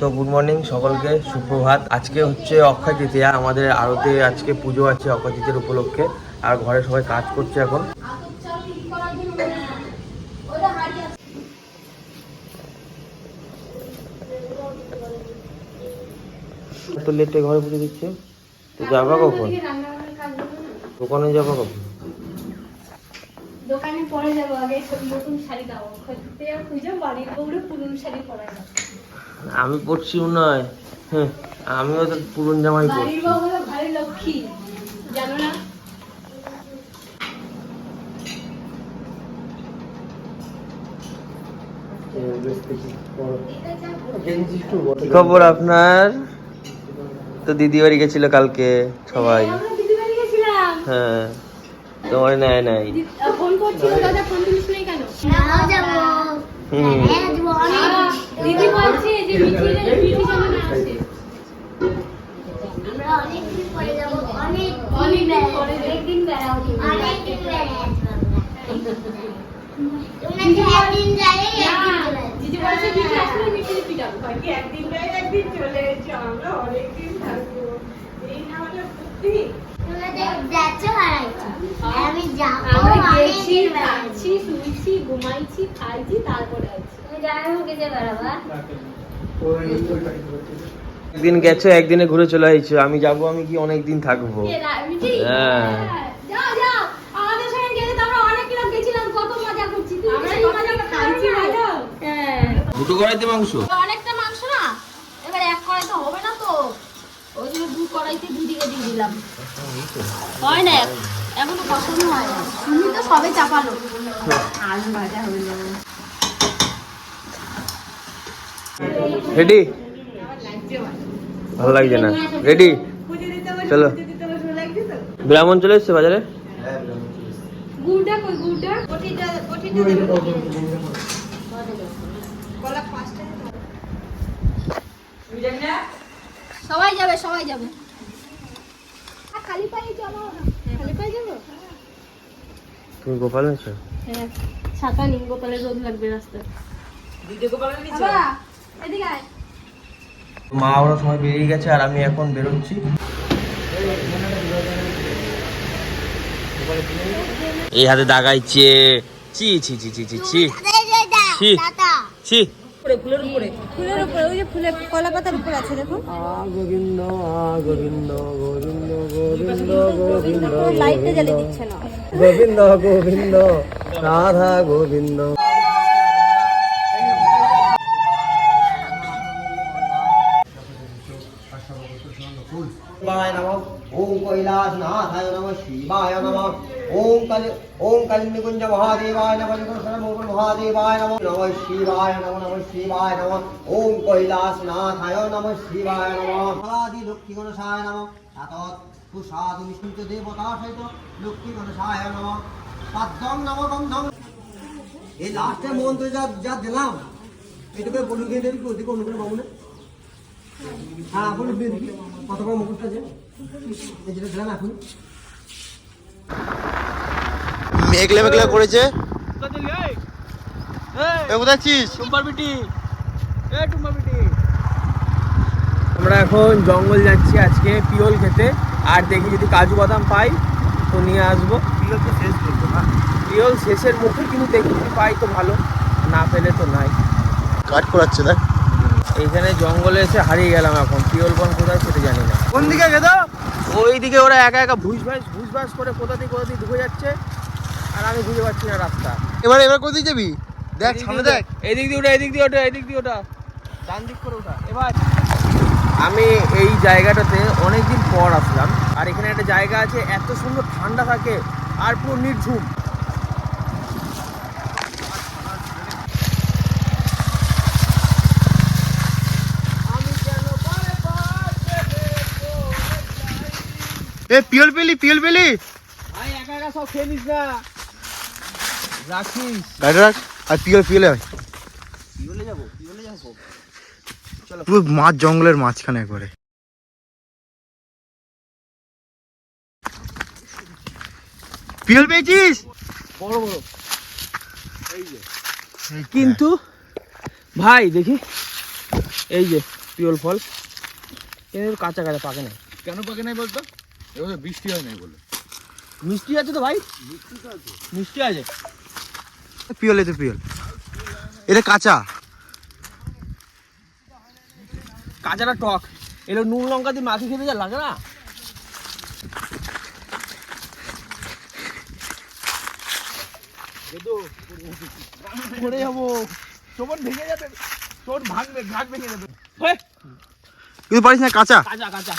তো good morning সকলকে, সুপ্রভাত। আজকে হচ্ছে অক্ষয় তৃতীয়া, আমাদের আরতে আজকে পুজো আছে অক্ষয় তৃতীয়ার উপলক্ষে। আর ঘরে সবাই কাজ করছে এখন। তো লেটে ঘরে পুজো দিচ্ছে, তো যাবা কখন? দোকানে যাবা কখন? দোকানে পরে যাবো, আগে নতুন শাড়ি দাও। খুঁজে বাড়ির বউরে পুরনো শাড়ি পরাই দাও। আমি পড়ছি নয়, হ্যাঁ আমিও তো পুরন জামাই পড়ছি। বাড়ির বউ হলো ভারী লক্ষ্মী, জানো না? কি খবর আপনার? তো দিদি বাড়ি গেছিল কালকে সবাই। দিদি বাড়ি গেছিলাম। হ্যাঁ, তোমার নাই নাই ফোন করছিল, দাদা ফোন তুলিস নাই কেন? যাবো। দিদি বলছে যে মিঠি যেন না আসে। আমরা অনেকদিন পরে যাবো, অনেকদিন বেড়াও। তোমরা যে একদিন যাই দিদি বলছে মিঠি আসলে মিঠি পিটাবো। বাকি একদিন যাই একদিন চলে এসে আমরা অনেকদিন থাকবো। এই না হলে বুদ্ধি। তোমরা যাচ্ছ হারাইছো, আমি যাবো। আমরা গেছি, খাচ্ছি, শুয়েছি, ঘুমাইছি, খাইছি, তারপরে আছি। তুমি যাই হোক গেছে বেড়াবা। একদিন গেছো, একদিনে ঘুরে চলে আইছো। আমি যাবো, আমি কি অনেকদিন থাকবো? হ্যাঁ যাও যাও, আমাদের সঙ্গে গেলে তো আমরা অনেক কিরকম গেছিলাম, কত মজা করছি। আমরা এই মজা খাইছি ভালো। হ্যাঁ, দুটো কড়াইতে মাংস, অনেকটা মাংস না, এবার এক কড়াই তো হবে না তো, ওই জন্য দু কড়াইতে দুদিকে দিয়ে দিলাম। হয় না এখনো কষানো হয় না, তুমি তো সবে চাপালো। আলু ভাজা হয়ে যাবে। রেডি? ভালো লাগছে না? রেডি? চলো। ব্রাহ্মণ চলে এসছে বাজারে। গুড়টা কই? গুড়টা সবাই যাবে, সবাই যাবে। খালি পায়ে যাবো, খালি পায়ে যাবো। তুমি গোপাল আছো? হ্যাঁ, ছাতা নিন, গোপালের রোদ লাগবে রাস্তায়। দিদি গোপালের নিচে এদিকে আয়। মা ওরা সবাই বেরিয়ে গেছে আর আমি এখন বেরোচ্ছি। এই হাতে দাগাইছে, চি চি চি চি চি চি চি চি। ফুলের উপরে ওই যে ফুলের কলা পাতার উপর আছে, দেখুন। গোবিন্দ গোবিন্দ গোবিন্দ গোবিন্দ গোবিন্দ, লাইটটা জ্বালিয়ে দিচ্ছে না। গোবিন্দ গোবিন্দ রাধা গোবিন্দ। शिवाय नमः। ओम कैलासनाथाय नमः। शिवाय नमः। ओम कलिकुंज महादेवाय नमः। महादेवाय नमः। नमः शिवाय नमः। नमः शिवाय नमः। ओम कैलासनाथाय नमः। शिवाय नमः। आदि लक्ष्मी गणेशाय नमः। ततः पुषाद विष्णु देवता सहित लक्ष्मी गणेशाय नमः। पद्मं नमः बंधं। এই লাস্টে মন্ত্র যা দিলাম এটাকে বলুন দিয়ে দেবি, ওদিকে অনুকূল বাবুনে। হ্যাঁ আপনি দেখি কত বড় মুখটা আছে, এই যেটা দিলাম এখন। মেঘলা মেঘলা করেছে। কোথায় আছিস? আমরা এখন জঙ্গল যাচ্ছি আজকে পিওল খেতে, আর দেখি যদি কাজু বাদাম পাই তো নিয়ে আসবো। পিওল তো শেষ করবো না, পিওল শেষের মুখে, কিন্তু দেখি যদি পাই তো ভালো, না পেলে তো নাই। কাট করাচ্ছে দেখ। এইখানে জঙ্গলে এসে হারিয়ে গেলাম, এখন পিওল বন কোথায় সেটা জানি না। কোন দিকে গেল? ওইদিকে ওরা একা একা ভুসভাস করে কোথা দিয়ে ঢুকে যাচ্ছে, আর আমি বুঝতে পারছি না রাস্তা। এবার কোথায় যাবি? দেখ সামনে দেখ। এদিক দিয়ে ওটা, এদিক দিয়ে ওটা, এদিক দিয়ে ওটা, ডান দিক করে ওটা। এবার আমি এই জায়গাটাতে অনেকদিন পর আসলাম, আর এখানে একটা জায়গা আছে, এত সুন্দর ঠান্ডা থাকে আর পুরো নির্ঝুম। এ পিওল পেলি ভাই একা একা সব খেয়ে নিস না, রাখিস। গাড়ি রাখ আর পিওলে পিওলে যাবো পুরো মাছ, জঙ্গলের মাঝখানে একবারে। পিওল পেয়েছিস? বড় বড় এই যে, কিন্তু ভাই দেখি এই যে পিওল ফল, কিন্তু কাঁচা কাঁচা পাকে না। কেন পাকে নাই বলতো? এবার বৃষ্টি হয় নাই বলে। মিষ্টি আছে তো ভাই, মিষ্টি আছে। পিওল এতে পিওল, এটা কাঁচা। কাঁচাটা টক, এলো নুন লঙ্কা দিয়ে মাখি খেতে যা লাগে না। পড়ে যাবো, শোভন ভেঙে যাবে, তোর ভাঙবে, ঘাট ভেঙে যাবে। কিন্তু পারিস না, কাঁচা। কাঁচা কাঁচা।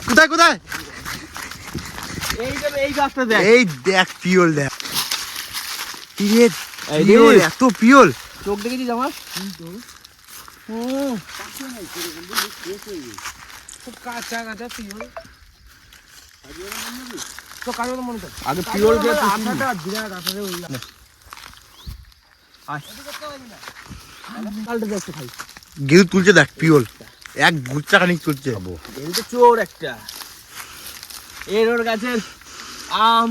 কোথায় কোথায়? এই গাছটা দেখ, এই দেখ পিওল, দেখ ইরে এই পিওল, দেখ। এত পিওল। চোখ দেখেছিস আমার? কাঁচা কাঁচা পিওল, তো কাঁচা মনে কর আগে পিওল দিয়ে আঠাটা বিরাট আঠারে উঠলাম। কালটা দেখতে খাই, গেউ তুলছে দেখ পিওল, এক গুচ্ছা খানিক তুলছে। এই তো চোর একটা। এর ওর গাছের আম,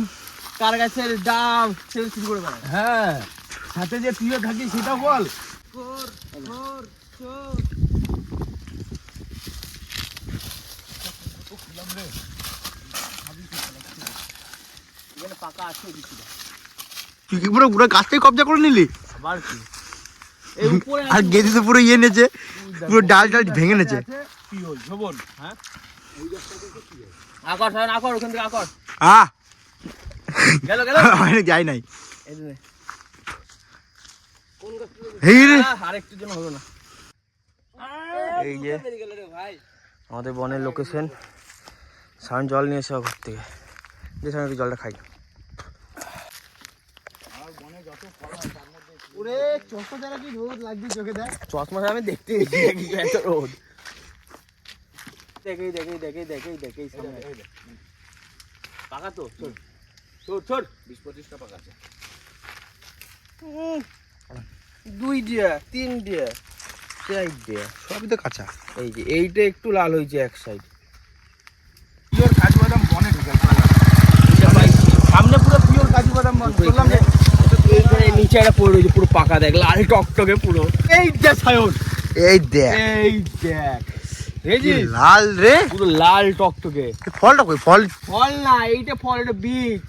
কার গাছের ডাব, সেটা চুরি করে বেড়ায়। হ্যাঁ, সাথে যে প্রিয় থাকি সেটা বল। এখানে পাকা আছে কিছুটা। তুই কি পুরো পুরো গাছটাই কবজা করে নিলি? আবার কি এই উপরে আর গেদি তো পুরো ইয়ে নেছে, পুরো ডাল ডাল ভেঙে নেছে। পিওল শোভন, হ্যাঁ আকর সারা আকর, ওখান থেকে আকর। আহ গেল গেল, আমি যাই নাই। এই নে। এই রে আরেকটুর জন্য হলো না। এই যে আমাদের বনের লোকেশন, সায়ন জল নিয়ে এসে ঘর থেকে, যে সায়ন একটু জলটা খাই। ওরে চোখটা যারা কি রোদ লাগছে চোখে, দেখ চশমা আমি দেখতে দেখি এত রোদ। দেখেই দেখেই দেখেই দেখেই দেখেই পাকা তো, চল চল চল। 20-25টা পাকা আছে। 2 ডিয়া 3 ডিয়া 4 ডিয়া, সবই তো কাঁচা। এই যে এইটা একটু লাল হয়েছে এক সাইড। পিওর কাজু বাদাম বনে ঢুকাইছে। সামনে পুরো পিওর কাজু বাদাম বন করলাম যে, এইখানে নিচে একটা পড়ে রয়েছে পুরো পাকা, দেখ লাল টকটকে পুরো। এই দেখ সায়ন, এই দেখ এই দেখ, কি দেখছিস লাল রে, পুরো লাল টকটকে। ফলটা কই? ফল ফল না, এইটা ফল, এটা বীজ।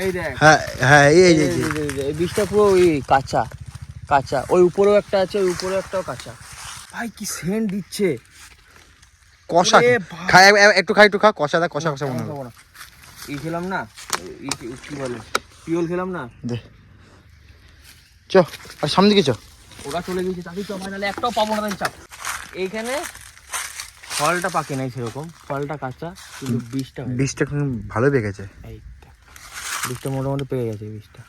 এই দেখ, হ্যাঁ হ্যাঁ, এই এই এই যে, এই বীজটা পুরো ওই কাঁচা কাঁচা। ওই উপরেও একটা আছে, ওই উপরেও একটাও কাঁচা। ভাই কি সেন্ট দিচ্ছে। কষা। ওরে ভাই। খাই একটু খাই, একটু খা, কষা দা, কষা কষা মনে হয়। ই খেলাম না, কি বলে পিওল খেলাম না, দে চ, আর সামনে দিকে চ। ওরা চলে গেছে তাকে তো ফাইনালে একটাও পাবো না তাই চাপ। এইখানে ফলটা পাকে নাই সেরকম, ফলটা কাঁচা, কিন্তু বীজটা হয়ে গেছে। বীজটা ভালো পেকেছে। এই দেখ, বীজটা মোটামুটি পেয়ে গেছে এই বীজটা।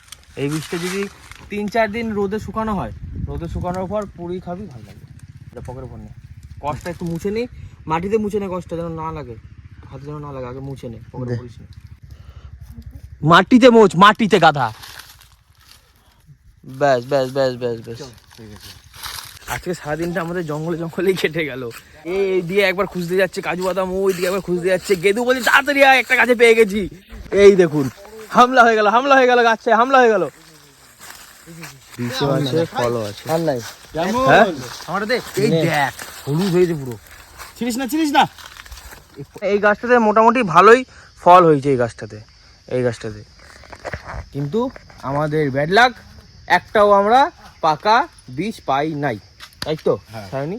এই বীজটা যদি 3-4 দিন রোদে শুকানো হয়, রোদে শুকানোর পর পুরি খাবি, ভালো লাগবে। এটা পকের উপর নে, কষ্টটা একটু মুছে নি, মাটিতে মুছে নে, কষ্টটা যেন না লাগে, হাতে যেন না লাগে, আগে মুছে নে, পকের উপর নে। মাটিতে মোচ, মাটিতে গাধা। ব্যাস ব্যাস ব্যাস ব্যাস ব্যাস, আজকে সারাদিনটা আমাদের জঙ্গলে জঙ্গলেই কেটে গেল। এই দিয়ে একবার খুঁজতে যাচ্ছে কাজু বাদাম, ওই দিকে একবার খুঁজতে যাচ্ছে। গেদু বলছে তাড়াতাড়ি আয়, একটা গাছে পেয়ে গেছি। এই দেখুন, হামলা হয়ে গেল, হামলা হয়ে গেল, গাছে হামলা হয়ে গেল। বিষও আছে, ফলও আছে। আর নাই হ্যাঁ, আমারটা দে। এই নে। দেখ হলুদ হয়েছে পুরো। চিনিস না। এই গাছটাতে মোটামুটি ভালোই ফল হয়েছে, এই গাছটাতে। কিন্তু আমাদের ব্যাড লাক, একটাও আমরা পাকা বীজ পাই নাই, তাই তো সায়নী?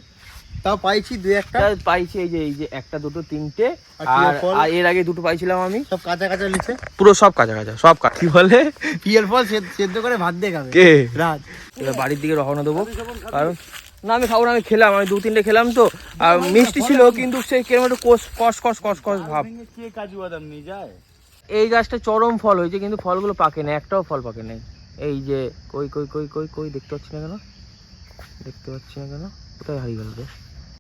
তাও পাইছি দুই একটা, পাইছি এই যে একটা দুটো তিনটে, আর পিওর আর ফল? আর এর আগে দুটো পাইছিলাম আমি, সব কাঁচা কাঁচা লিচে। পুরো সব কাঁচা কাঁচা, সব কাঁচা। কি বলে পিয়ার ফল সেদ্ধ করে ভাত দিয়ে খাবে কে? রাত। এবার বাড়ির দিকে রওনা দেবো, কারণ না আমি খাবো না, আমি খেলাম, আমি 2-3টে খেলাম তো, আর মিষ্টি ছিল কিন্তু সেই কেরম একটু কষ ভাব। কে কাজু বাদাম নিয়ে যায়? এই গাছটা চরম ফল হয়েছে, কিন্তু ফলগুলো পাকে না, একটাও ফল পাকে নাই। এই যে কই দেখতে পাচ্ছি না কেন, কোথায় হারিয়ে গেল রে?